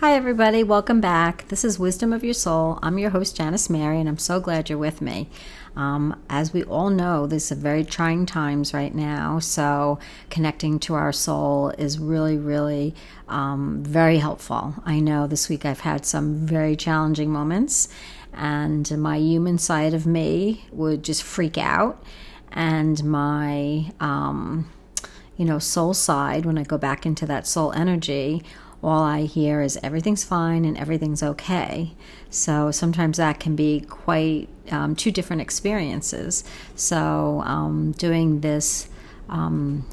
Hi, everybody. Welcome back. This is Wisdom of Your Soul. I'm your host, Janice Mary, and I'm so glad you're with me. As we all know, these are very trying times right now, so connecting to our soul is really very helpful. I know this week I've had some very challenging moments, and my human side of me would just freak out, and my soul side, when I go back into that soul energy, all I hear is everything's fine and everything's okay. So sometimes that can be quite two different experiences. So doing this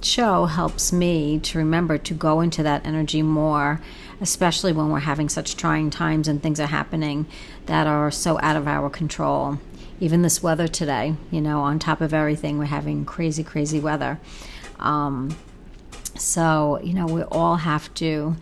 show helps me to remember to go into that energy more, especially when we're having such trying times and things are happening that are so out of our control. Even this weather today, on top of everything, we're having crazy weather. So we all have to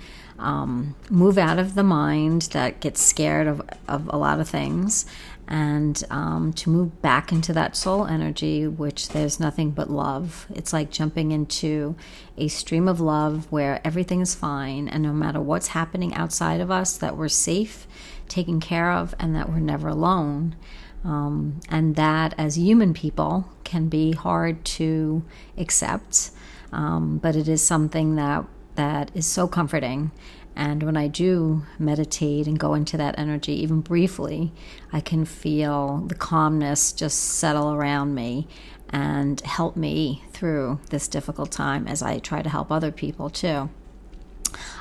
move out of the mind that gets scared of a lot of things, and to move back into that soul energy, which there's nothing but love. It's like jumping into a stream of love where everything is fine, and no matter what's happening outside of us, that we're safe, taken care of, and that we're never alone. And that, as human people, can be hard to accept, but it is something that is so comforting. And when I do meditate and go into that energy, even briefly, I can feel the calmness just settle around me and help me through this difficult time as I try to help other people too.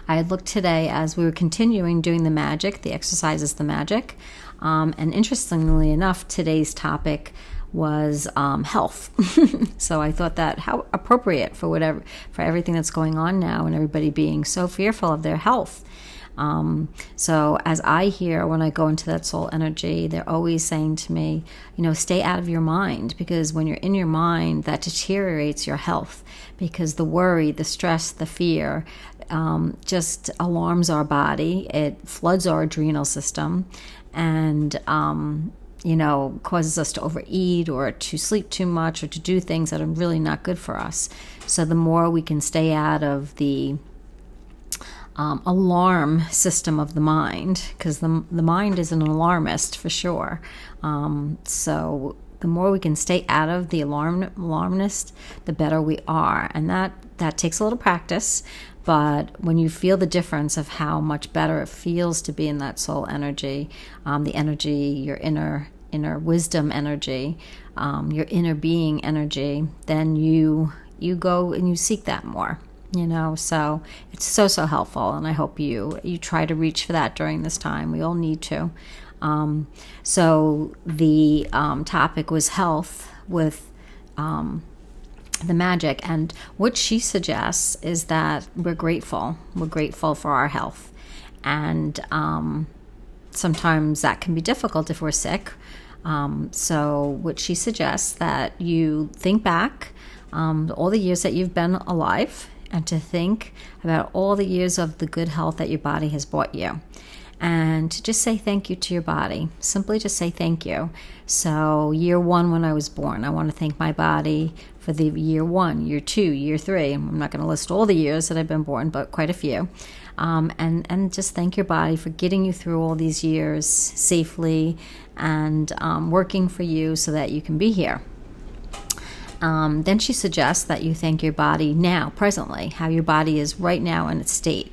I had looked today as we were continuing doing the exercises, the magic. And interestingly enough, today's topic was health. So I thought that how appropriate for everything that's going on now and everybody being so fearful of their health. So as I hear when I go into that soul energy, they're always saying to me, stay out of your mind, because when you're in your mind, that deteriorates your health, because the worry, the stress, the fear just alarms our body. It floods our adrenal system and causes us to overeat or to sleep too much or to do things that are really not good for us. So the more we can stay out of the alarm system of the mind, because the mind is an alarmist for sure. So the more we can stay out of the alarmist, the better we are. And that takes a little practice. But when you feel the difference of how much better it feels to be in that soul energy, the energy, your inner wisdom energy, your inner being energy, then you go and you seek that more. So it's so helpful, and I hope you try to reach for that during this time. We all need to. So the topic was health with the magic, and what she suggests is that we're grateful for our health, and sometimes that can be difficult if we're sick. So what she suggests, that you think back all the years that you've been alive, and to think about all the years of the good health that your body has brought you, and to just say thank you to your body. Simply just say thank you. So year 1, when I was born, I want to thank my body for the year 1, year 2, year 3. I'm not going to list all the years that I've been born, but quite a few. And just thank your body for getting you through all these years safely and working for you so that you can be here. Then she suggests that you thank your body now, presently, how your body is right now in its state.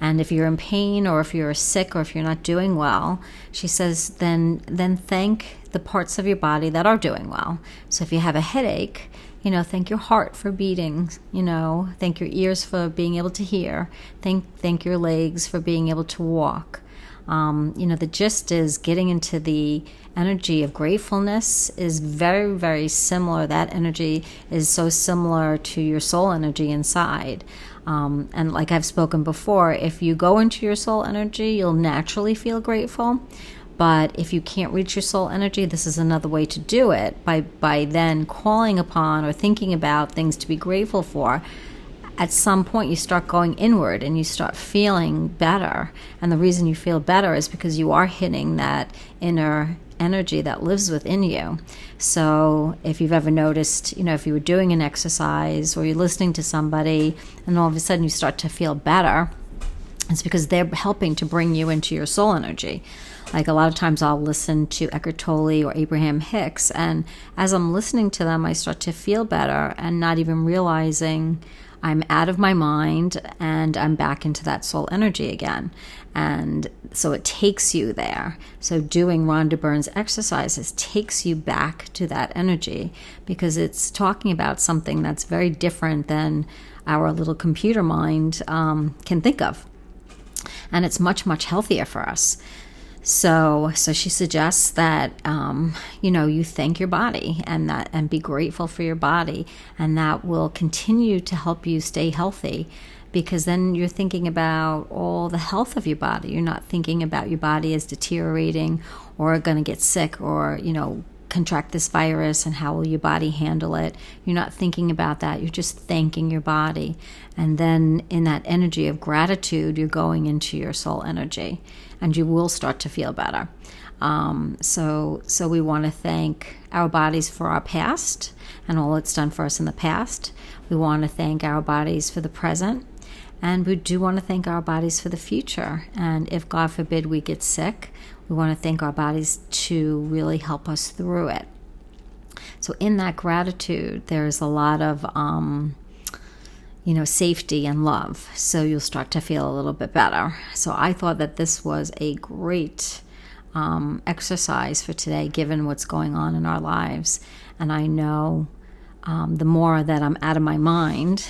And if you're in pain, or if you're sick, or if you're not doing well, she says, then thank the parts of your body that are doing well. So if you have a headache, thank your heart for beating, thank your ears for being able to hear, thank your legs for being able to walk. The gist is getting into the energy of gratefulness is very similar. That energy is so similar to your soul energy inside. And like I've spoken before, if you go into your soul energy, you'll naturally feel grateful. But if you can't reach your soul energy, this is another way to do it, by then calling upon or thinking about things to be grateful for. At some point, you start going inward and you start feeling better. And the reason you feel better is because you are hitting that inner energy that lives within you. So if you've ever noticed, if you were doing an exercise or you're listening to somebody and all of a sudden you start to feel better, It's because they're helping to bring you into your soul energy. Like a lot of times I'll listen to Eckhart Tolle or Abraham Hicks, and as I'm listening to them, I start to feel better and not even realizing I'm out of my mind and I'm back into that soul energy again. And so it takes you there. So doing Rhonda Byrne's exercises takes you back to that energy, because it's talking about something that's very different than our little computer mind can think of. And it's much, much healthier for us. So she suggests that, you thank your body and be grateful for your body. And that will continue to help you stay healthy, because then you're thinking about all the health of your body. You're not thinking about your body as deteriorating or going to get sick or, contract this virus and how will your body handle it. You're not thinking about that. You're just thanking your body. And then in that energy of gratitude, you're going into your soul energy and you will start to feel better. So we want to thank our bodies for our past and all it's done for us in the past. We want to thank our bodies for the present. And we do want to thank our bodies for the future. And if, God forbid, we get sick, we want to thank our bodies to really help us through it. So in that gratitude, there's a lot of, safety and love. So you'll start to feel a little bit better. So I thought that this was a great exercise for today, given what's going on in our lives. And I know the more that I'm out of my mind,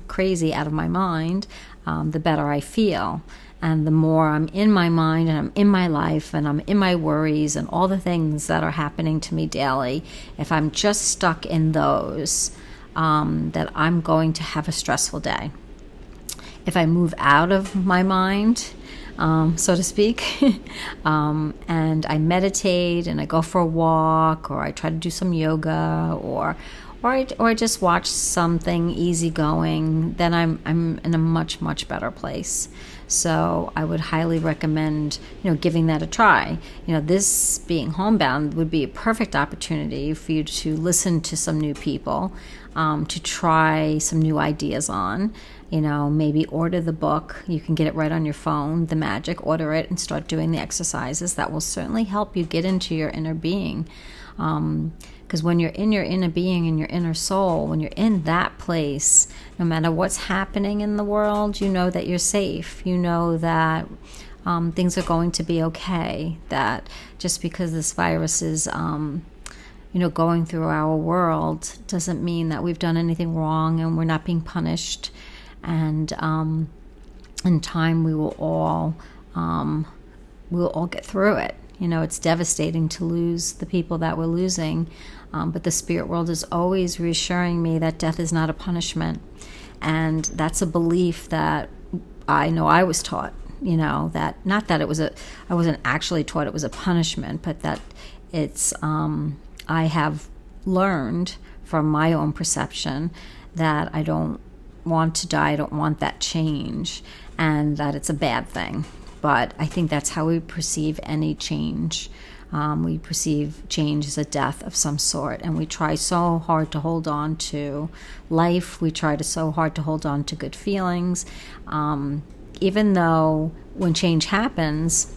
crazy out of my mind, the better I feel. And the more I'm in my mind and I'm in my life and I'm in my worries and all the things that are happening to me daily, if I'm just stuck in those, that I'm going to have a stressful day. If I move out of my mind, so to speak, and I meditate and I go for a walk, or I try to do some yoga, or I just watch something easygoing, then I'm in a much, much better place. So I would highly recommend, giving that a try. This being homebound would be a perfect opportunity for you to listen to some new people, to try some new ideas on. Maybe order the book. You can get it right on your phone, The Magic. Order it and start doing the exercises. That will certainly help you get into your inner being. Because when you're in your inner being and your inner soul, when you're in that place, no matter what's happening in the world, you know that you're safe. You know that things are going to be okay. That just because this virus is, going through our world doesn't mean that we've done anything wrong and we're not being punished. And in time, we will all get through it. It's devastating to lose the people that we're losing, but the spirit world is always reassuring me that death is not a punishment. And that's a belief that I know I was taught, that not that I wasn't actually taught it was a punishment, but that it's, I have learned from my own perception that I don't want to die, I don't want that change, and that it's a bad thing. But I think that's how we perceive any change. We perceive change as a death of some sort, and we try so hard to hold on to life. We try so hard to hold on to good feelings, even though when change happens,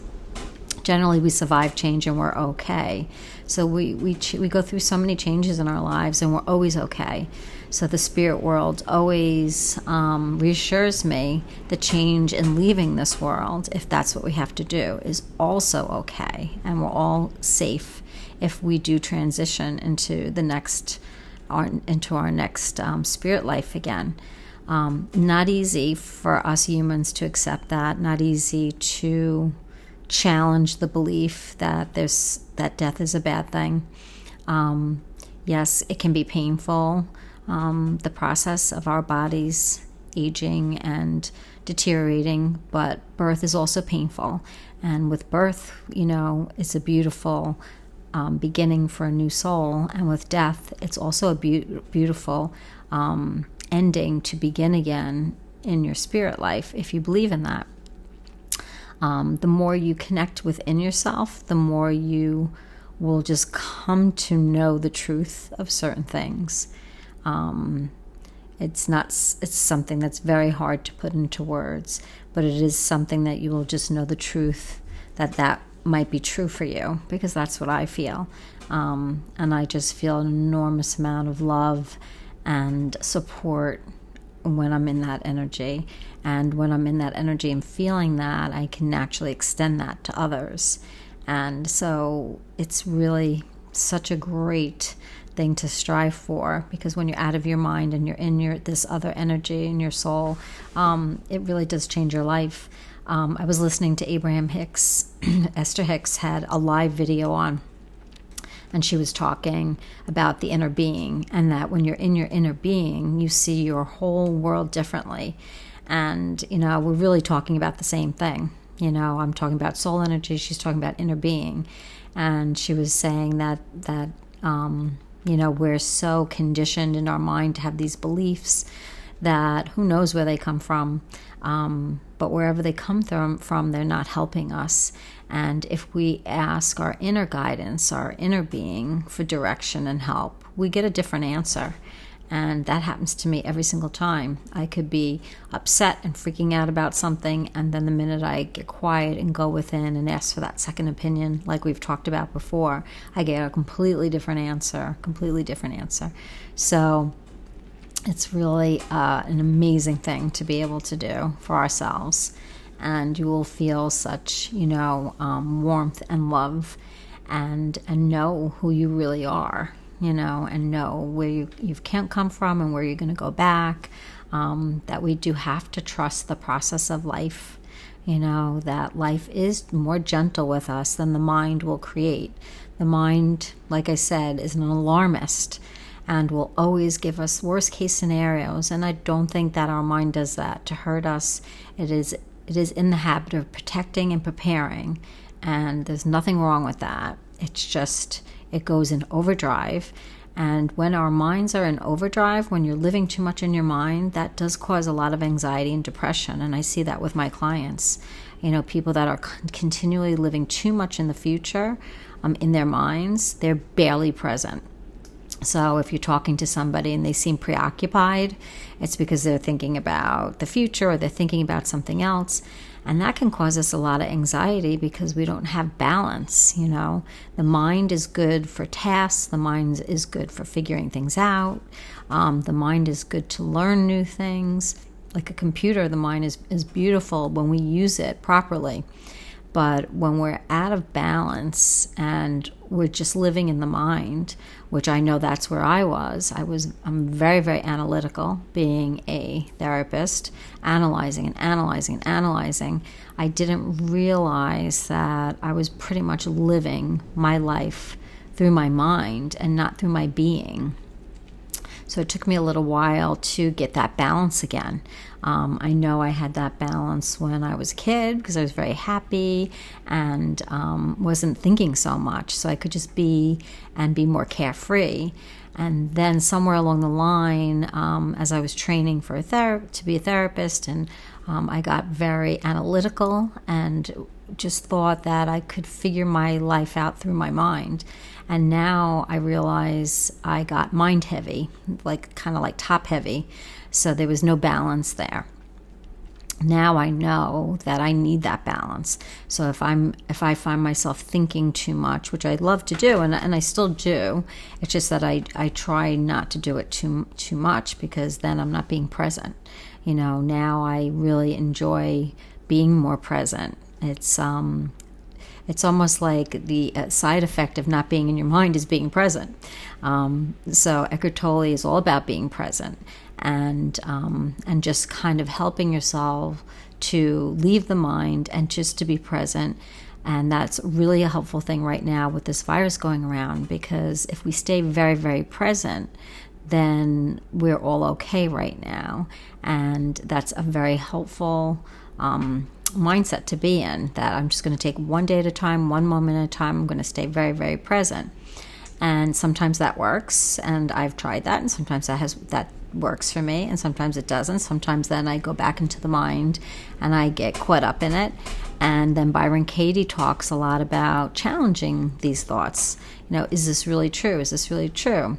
generally we survive change and we're okay. So we go through so many changes in our lives and we're always okay. So the spirit world always reassures me that change in leaving this world, if that's what we have to do, is also okay. And we're all safe if we do transition into our next spirit life again. Not easy for us humans to accept that. Not easy to challenge the belief that death is a bad thing. Yes, it can be painful. The process of our bodies aging and deteriorating, but birth is also painful. And with birth, it's a beautiful beginning for a new soul. And with death, it's also a beautiful ending to begin again in your spirit life, if you believe in that. The more you connect within yourself, the more you will just come to know the truth of certain things. It's something that's very hard to put into words, but it is something that you will just know the truth that might be true for you, because that's what I feel. And I just feel an enormous amount of love and support when I'm in that energy. And when I'm in that energy and feeling that, I can naturally extend that to others. And so it's really such a great thing to strive for, because when you're out of your mind and you're in this other energy in your soul, it really does change your life. I was listening to Abraham Hicks. Esther Hicks had a live video on, and she was talking about the inner being, and that when you're in your inner being, you see your whole world differently. And, we're really talking about the same thing. I'm talking about soul energy. She's talking about inner being. And she was saying that we're so conditioned in our mind to have these beliefs that who knows where they come from. But wherever they come from, they're not helping us. And if we ask our inner guidance, our inner being, for direction and help, we get a different answer. And that happens to me every single time. I could be upset and freaking out about something, and then the minute I get quiet and go within and ask for that second opinion, like we've talked about before, I get a completely different answer. So it's really an amazing thing to be able to do for ourselves. And you will feel such, warmth and love, and know who you really are. And know where you can't come from and where you're going to go back, that we do have to trust the process of life, that life is more gentle with us than the mind will create. The mind, like I said, is an alarmist and will always give us worst case scenarios, and I don't think that our mind does that to hurt us. It is in the habit of protecting and preparing, and there's nothing wrong with that. It's just, it goes in overdrive. And when our minds are in overdrive, when you're living too much in your mind, that does cause a lot of anxiety and depression. And I see that with my clients. People that are continually living too much in the future, in their minds, they're barely present. So if you're talking to somebody and they seem preoccupied, it's because they're thinking about the future, or they're thinking about something else. And that can cause us a lot of anxiety because we don't have balance. The mind is good for tasks. The mind is good for figuring things out. The mind is good to learn new things. Like a computer, the mind is beautiful when we use it properly. But when we're out of balance and we're just living in the mind, which I know that's where I'm very, very analytical, being a therapist, analyzing. I didn't realize that I was pretty much living my life through my mind and not through my being. So it took me a little while to get that balance again. I know I had that balance when I was a kid because I was very happy and wasn't thinking so much. So I could just be more carefree. And then somewhere along the line, as I was training for to be a therapist, and I got very analytical and just thought that I could figure my life out through my mind. And now I realize I got mind heavy, kind of like top heavy. So there was no balance there. Now I know that I need that balance. So if I find myself thinking too much, which I love to do, and I still do, it's just that I try not to do it too much, because then I'm not being present. Now I really enjoy being more present. It's almost like the side effect of not being in your mind is being present. So Eckhart Tolle is all about being present and just kind of helping yourself to leave the mind and just to be present. And that's really a helpful thing right now with this virus going around, because if we stay very, very present, then we're all okay right now. And that's a very helpful mindset to be in, that I'm just going to take one day at a time, one moment at a time. I'm going to stay very, very present. And sometimes that works, and I've tried that, and sometimes that works for me, and sometimes it doesn't. Sometimes then I go back into the mind and I get caught up in it. And then Byron Katie talks a lot about challenging these thoughts. Is this really true? Is this really true?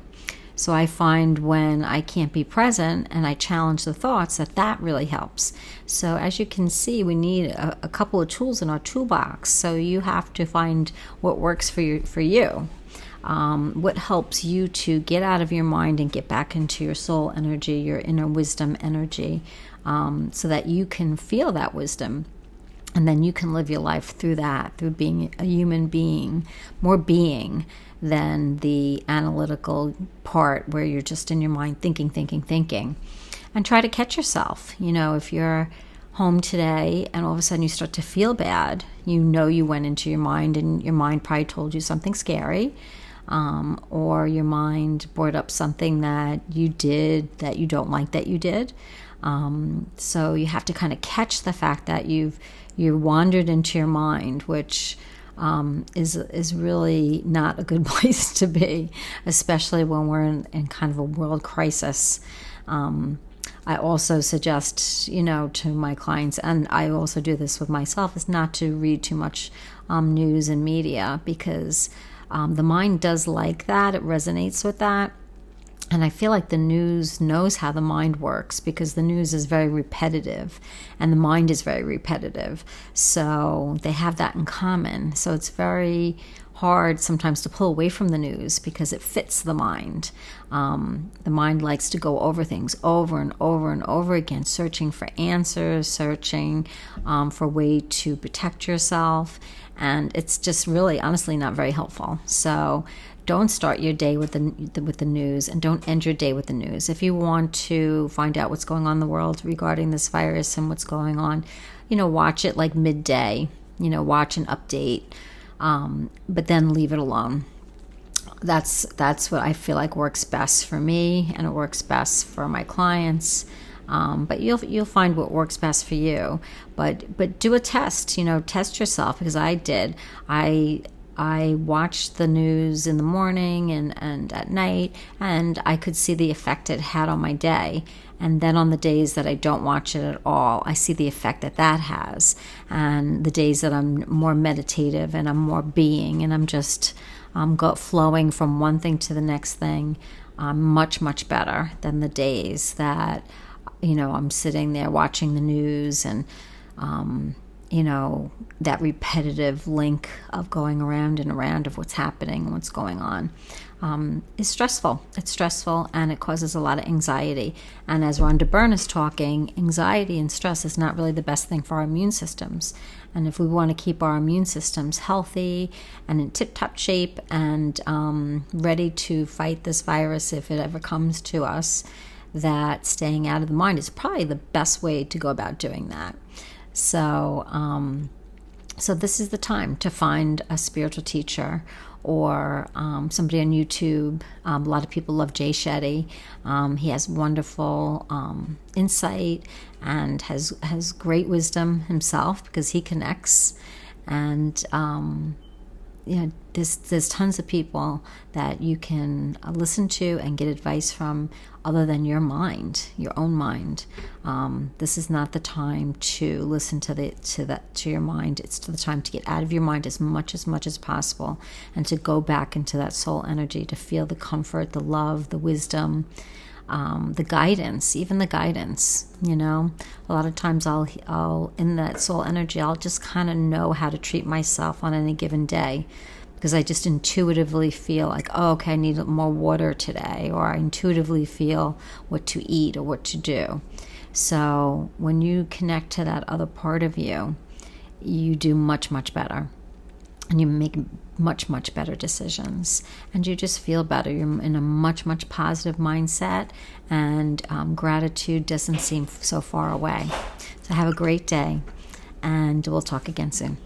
So I find when I can't be present and I challenge the thoughts, that really helps. So as you can see, we need a couple of tools in our toolbox. So you have to find what works for you. What helps you to get out of your mind and get back into your soul energy, your inner wisdom energy, so that you can feel that wisdom. And then you can live your life through that, through being a human being, more being than the analytical part where you're just in your mind thinking. And try to catch yourself. If you're home today and all of a sudden you start to feel bad, you went into your mind and your mind probably told you something scary. Or your mind brought up something that you did that you don't like that you did. So you have to kind of catch the fact that you wandered into your mind, which is really not a good place to be, especially when we're in kind of a world crisis. I also suggest, to my clients, and I also do this with myself, is not to read too much news and media, because the mind does like that. It resonates with that. And I feel like the news knows how the mind works, because the news is very repetitive and the mind is very repetitive. So they have that in common. So it's very hard sometimes to pull away from the news because it fits the mind. The mind likes to go over things over and over and over again, searching for answers, searching for a way to protect yourself. And it's just really, honestly, not very helpful. So don't start your day with the news, and don't end your day with the news. If you want to find out what's going on in the world regarding this virus and what's going on, watch it like midday. Watch an update, but then leave it alone. That's what I feel like works best for me, and it works best for my clients. But you'll find what works best for you. But do a test. Test yourself, because I did. I watched the news in the morning and at night, and I could see the effect it had on my day. And then on the days that I don't watch it at all, I see the effect that has. And the days that I'm more meditative and I'm more being, and I'm just flowing from one thing to the next thing, much, much better than the days that, I'm sitting there watching the news and, that repetitive link of going around and around of what's happening and what's going on is stressful. It's stressful, and it causes a lot of anxiety. And as Rhonda Byrne is talking, anxiety and stress is not really the best thing for our immune systems. And if we want to keep our immune systems healthy and in tip-top shape and ready to fight this virus if it ever comes to us, that staying out of the mind is probably the best way to go about doing that. So this is the time to find a spiritual teacher or somebody on YouTube. A lot of people love Jay Shetty. He has wonderful insight and has great wisdom himself, because he connects. And there's tons of people that you can listen to and get advice from, other than your mind, your own mind. This is not the time to listen to your mind. It's the time to get out of your mind as much as possible, and to go back into that soul energy, to feel the comfort, the love, the wisdom, the guidance, even the guidance. A lot of times I'll in that soul energy, I'll just kind of know how to treat myself on any given day, because I just intuitively feel like, oh, okay, I need more water today, or I intuitively feel what to eat or what to do. So when you connect to that other part of you, you do much, much better. And you make much, much better decisions. And you just feel better. You're in a much, much positive mindset, and gratitude doesn't seem so far away. So have a great day, and we'll talk again soon.